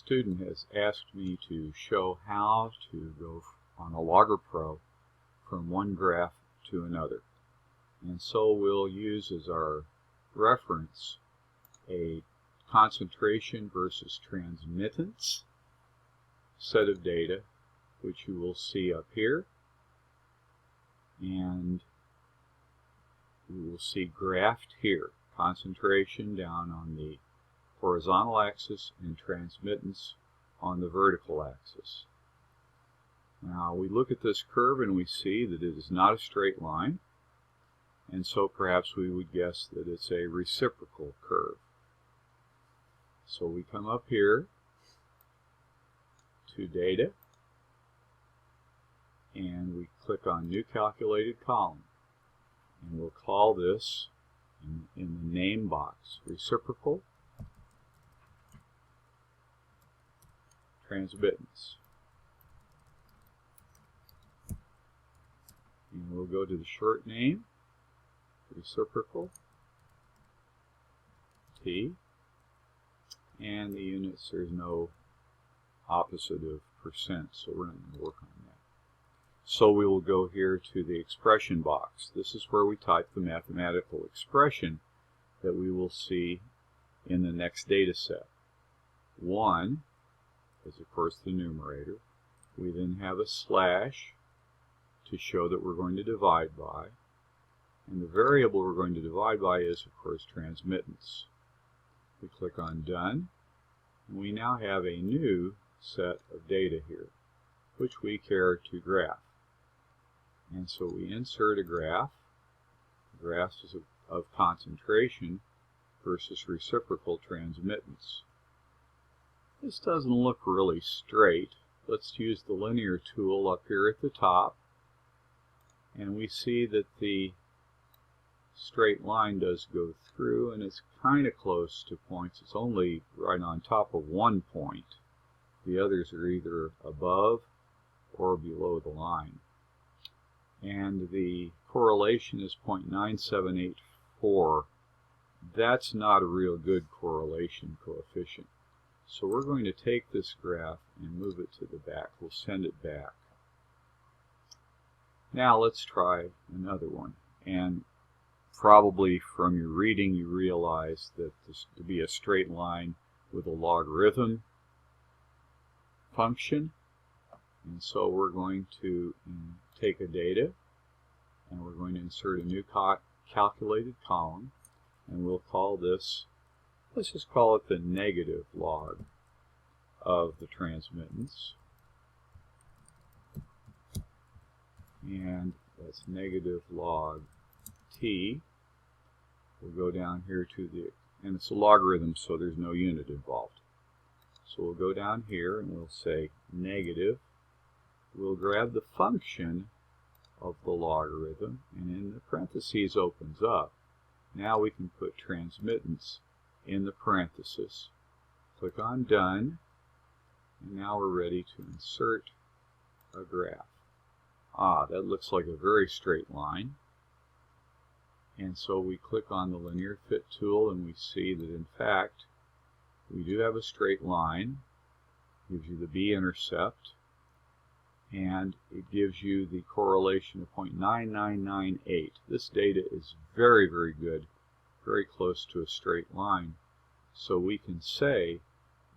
student has asked me to show how to go on a Logger Pro from one graph to another. And so we'll use as our reference a concentration versus transmittance set of data, which you will see up here. And we will see graphed here, concentration down on the horizontal axis and transmittance on the vertical axis. Now we look at this curve and we see that it is not a straight line, and so perhaps we would guess that it's a reciprocal curve. So we come up here to Data, and we click on New Calculated Column, and we'll call this in the name box Reciprocal Transmittance. And we'll go to the short name, Reciprocal T, and the units, there's no opposite of percent, so we're not going to work on that. So we will go here to the expression box. This is where we type the mathematical expression that we will see in the next data set. 1 is of course the numerator. We then have a slash to show that we're going to divide by. And the variable we're going to divide by is of course transmittance. We click on Done, and we now have a new set of data here, which we care to graph. And so we insert a graph. The graph is of concentration versus reciprocal transmittance. This doesn't look really straight. Let's use the linear tool up here at the top, and we see that the straight line does go through, and it's kind of close to points. It's only right on top of one point. The others are either above or below the line. And the correlation is 0.9784. That's not a real good correlation coefficient. So we're going to take this graph and move it to the back. We'll send it back. Now let's try another one. And probably from your reading you realize that this to be a straight line with a logarithm function. And so we're going to take a data, and we're going to insert a new calculated column, and we'll call this, let's just call it the negative log of the transmittance. And that's negative log t. We'll go down here to the, and it's a logarithm, so there's no unit involved. So we'll go down here and we'll say negative. We'll grab the function of the logarithm, and in the parentheses opens up. Now we can put transmittance in the parenthesis. Click on Done, and now we're ready to insert a graph. That looks like a very straight line. And so we click on the linear fit tool, and we see that in fact we do have a straight line. It gives you the b-intercept, and it gives you the correlation of 0.9998. This data is very, very good, very close to a straight line. So we can say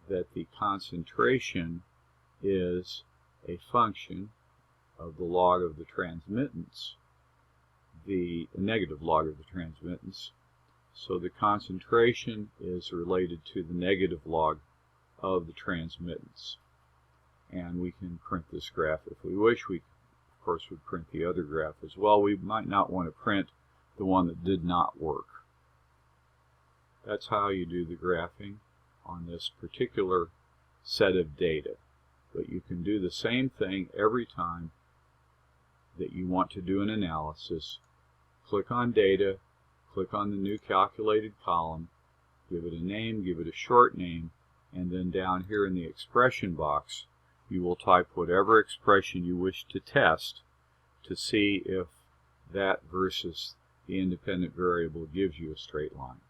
that the concentration is a function of the log of the transmittance, the negative log of the transmittance. So the concentration is related to the negative log of the transmittance. And we can print this graph if we wish. We, of course, would print the other graph as well. We might not want to print the one that did not work. That's how you do the graphing on this particular set of data. But you can do the same thing every time that you want to do an analysis. Click on Data, click on the new calculated column, give it a name, give it a short name, and then down here in the expression box you will type whatever expression you wish to test to see if that versus the independent variable gives you a straight line.